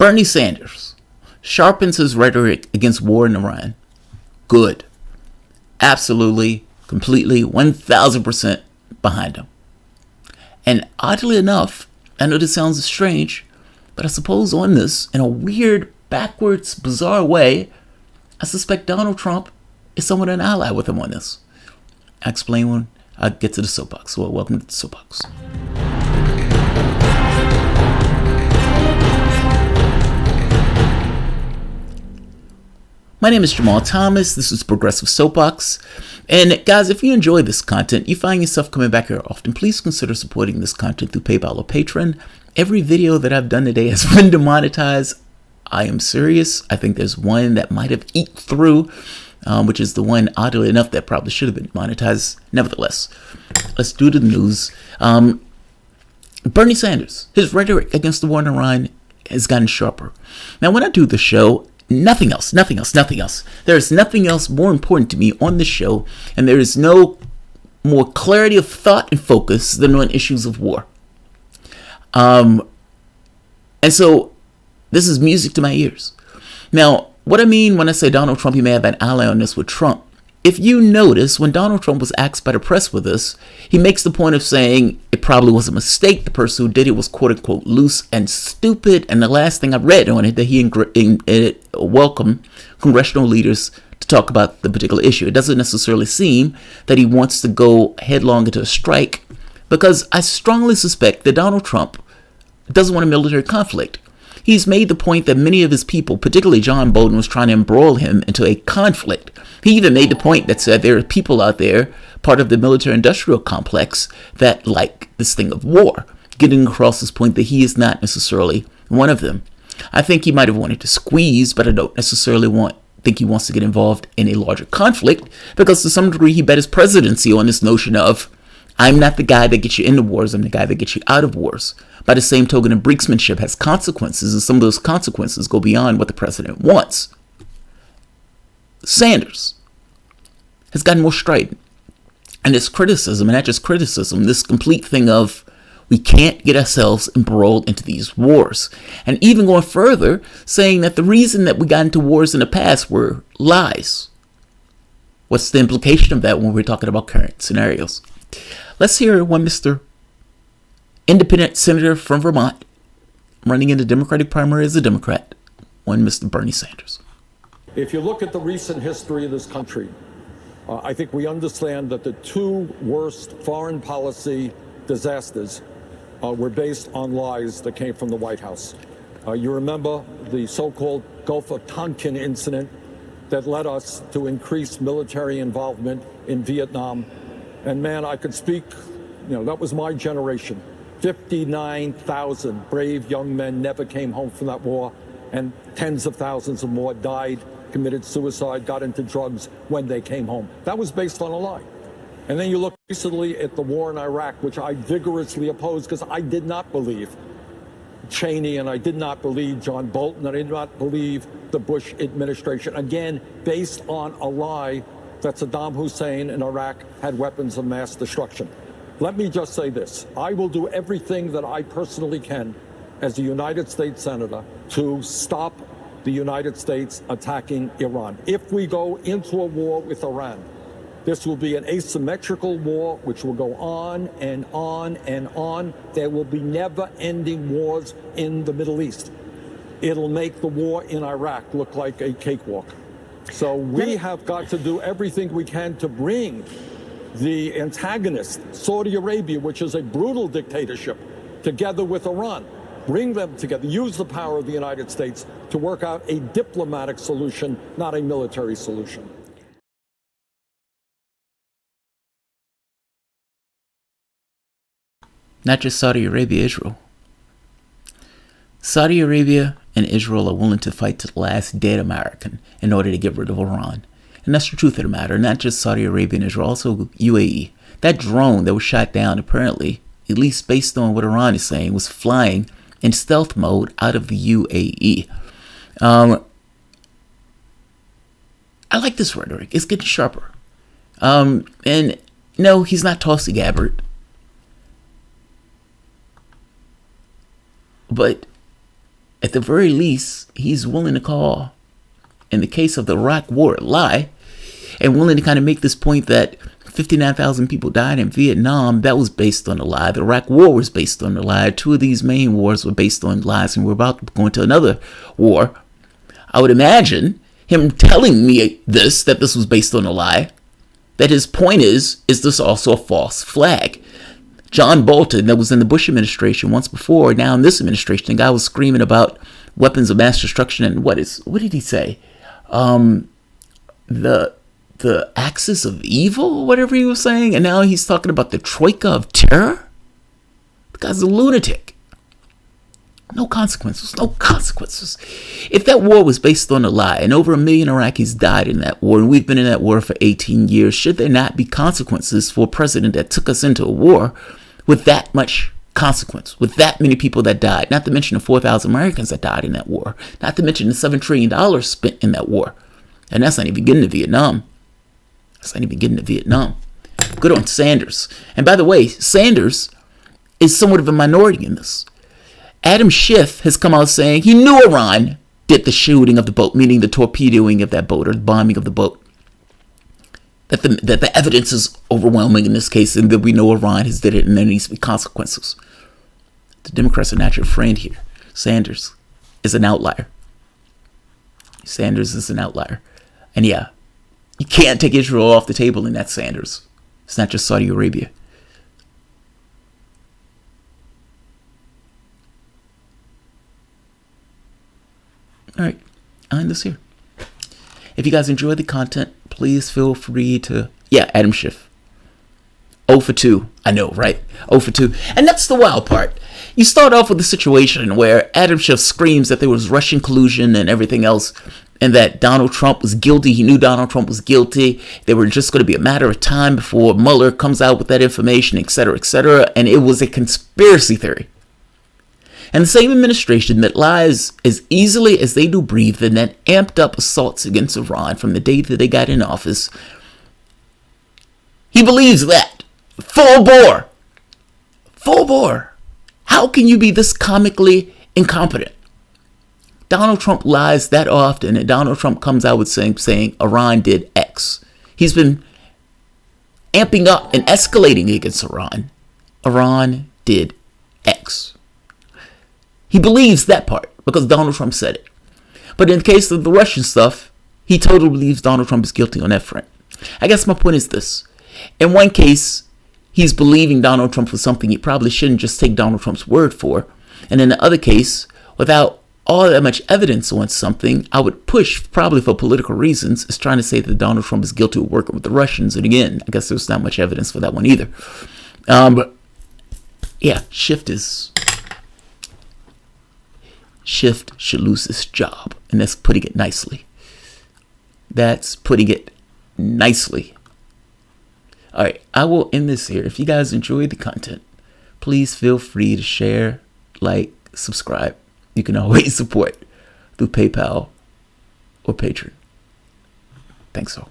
Bernie Sanders sharpens his rhetoric against war in Iran. Good. Absolutely, completely, 1000% behind him. And oddly enough, I know this sounds strange, but I suppose on this, in a weird, backwards, bizarre way, I suspect Donald Trump is somewhat an ally with him on this. I'll explain when I get to the soapbox. Well, welcome to the soapbox. My name is Jamarl Thomas. This is Progressive Soapbox. And guys, if you enjoy this content, you find yourself coming back here often, please consider supporting this content through PayPal or Patreon. Every video that I've done today has been demonetized. I am serious. I think there's one that might have eked through, which is the one, oddly enough, that probably should have been monetized. Nevertheless, let's do the news. Bernie Sanders, his rhetoric against the war in Iran has gotten sharper. Now, when I do the show, nothing else. There is nothing else more important to me on the show, and there is no more clarity of thought and focus than on issues of war. And so this is music to my ears. Now, what I mean when I say Donald Trump, he may have an ally on this with Trump. If you notice, when Donald Trump was asked by the press with this, he makes the point of saying it probably was a mistake. The person who did it was quote unquote loose and stupid. And the last thing I read on it, that he welcomed congressional leaders to talk about the particular issue. It doesn't necessarily seem that he wants to go headlong into a strike, because I strongly suspect that Donald Trump doesn't want a military conflict. He's made the point that many of his people, particularly John Bolton, was trying to embroil him into a conflict. He even made the point that said there are people out there, part of the military-industrial complex, that like this thing of war, getting across this point that he is not necessarily one of them. I think he might have wanted to squeeze, but I don't necessarily think he wants to get involved in a larger conflict, because to some degree he bet his presidency on this notion of, I'm not the guy that gets you into wars, I'm the guy that gets you out of wars. By the same token, a brinksmanship has consequences, and some of those consequences go beyond what the president wants. Sanders has gotten more strident. And this criticism, and not just criticism, this complete thing of we can't get ourselves embroiled into these wars. And even going further, saying that the reason that we got into wars in the past were lies. What's the implication of that when we're talking about current scenarios? Let's hear one Mr. Independent Senator from Vermont, running in the Democratic primary as a Democrat, one Mr. Bernie Sanders. If you look at the recent history of this country, I think we understand that the two worst foreign policy disasters were based on lies that came from the White House. You remember the so-called Gulf of Tonkin incident that led us to increased military involvement in Vietnam. And man, I could speak, that was my generation. 59,000 brave young men never came home from that war, and tens of thousands of more died, committed suicide, got into drugs when they came home. That was based on a lie. And then you look recently at the war in Iraq, which I vigorously opposed because I did not believe Cheney, and I did not believe John Bolton, and I did not believe the Bush administration, again, based on a lie that Saddam Hussein in Iraq had weapons of mass destruction. Let me just say this. I will do everything that I personally can as a United States Senator to stop the United States attacking Iran. If we go into a war with Iran, this will be an asymmetrical war which will go on and on and on. There will be never-ending wars in the Middle East. It'll make the war in Iraq look like a cakewalk. So we have got to do everything we can to bring the antagonist, Saudi Arabia, which is a brutal dictatorship, together with Iran. Bring them together, use the power of the United States to work out a diplomatic solution, not a military solution. Not just Saudi Arabia, Israel. Saudi Arabia and Israel are willing to fight to the last dead American in order to get rid of Iran. And that's the truth of the matter. Not just Saudi Arabia and Israel, also UAE. That drone that was shot down, apparently, at least based on what Iran is saying, was flying in stealth mode out of the UAE. I like this rhetoric. It's getting sharper. And no, he's not Tulsi Gabbard. But at the very least, he's willing to call, in the case of the Iraq War, a lie, and willing to kind of make this point that 59,000 people died in Vietnam. That was based on a lie. The Iraq War was based on a lie. Two of these main wars were based on lies, and we're about to go into another war. I would imagine him telling me this, that this was based on a lie, that his point is this also a false flag? John Bolton, that was in the Bush administration once before, now in this administration, the guy was screaming about weapons of mass destruction and what did he say? The axis of evil, whatever he was saying, and now he's talking about the troika of terror? The guy's a lunatic. No consequences, no consequences. If that war was based on a lie and over 1 million Iraqis died in that war, and we've been in that war for 18 years, should there not be consequences for a president that took us into a war with that much consequence, with that many people that died? Not to mention the 4,000 Americans that died in that war, not to mention the $7 trillion spent in that war. And that's not even getting to Vietnam. Good on Sanders. And by the way, Sanders is somewhat of a minority in this. Adam Schiff has come out saying he knew Iran did the shooting of the boat, meaning the torpedoing of that boat or the bombing of the boat. That the evidence is overwhelming in this case, and that we know Iran has did it, and there needs to be consequences. The Democrats are not your friend here. Sanders is an outlier. And yeah, you can't take Israel off the table in that, Sanders. It's not just Saudi Arabia. All right, I'll end this here. If you guys enjoy the content, please feel free to, Adam Schiff. 0 for 2. I know, right? 0 for 2. And that's the wild part. You start off with a situation where Adam Schiff screams that there was Russian collusion and everything else, and that Donald Trump was guilty. He knew Donald Trump was guilty. They were just going to be a matter of time before Mueller comes out with that information, etc., etc. And it was a conspiracy theory. And the same administration that lies as easily as they do breathe and that amped up assaults against Iran from the day that they got in office, he believes that. Full bore. How can you be this comically incompetent? Donald Trump lies that often, and Donald Trump comes out with saying Iran did X. He's been amping up and escalating against Iran. Iran did X. He believes that part because Donald Trump said it. But in the case of the Russian stuff, he totally believes Donald Trump is guilty on that front. I guess my point is this. In one case, he's believing Donald Trump for something he probably shouldn't just take Donald Trump's word for. And in the other case, without all that much evidence on something, I would push, probably for political reasons, is trying to say that Donald Trump is guilty of working with the Russians. And again, I guess there's not much evidence for that one either. But yeah, Schiff should lose his job. And that's putting it nicely. All right, I will end this here. If you guys enjoyed the content, please feel free to share, like, subscribe. You can always support through PayPal or Patreon. Thanks all.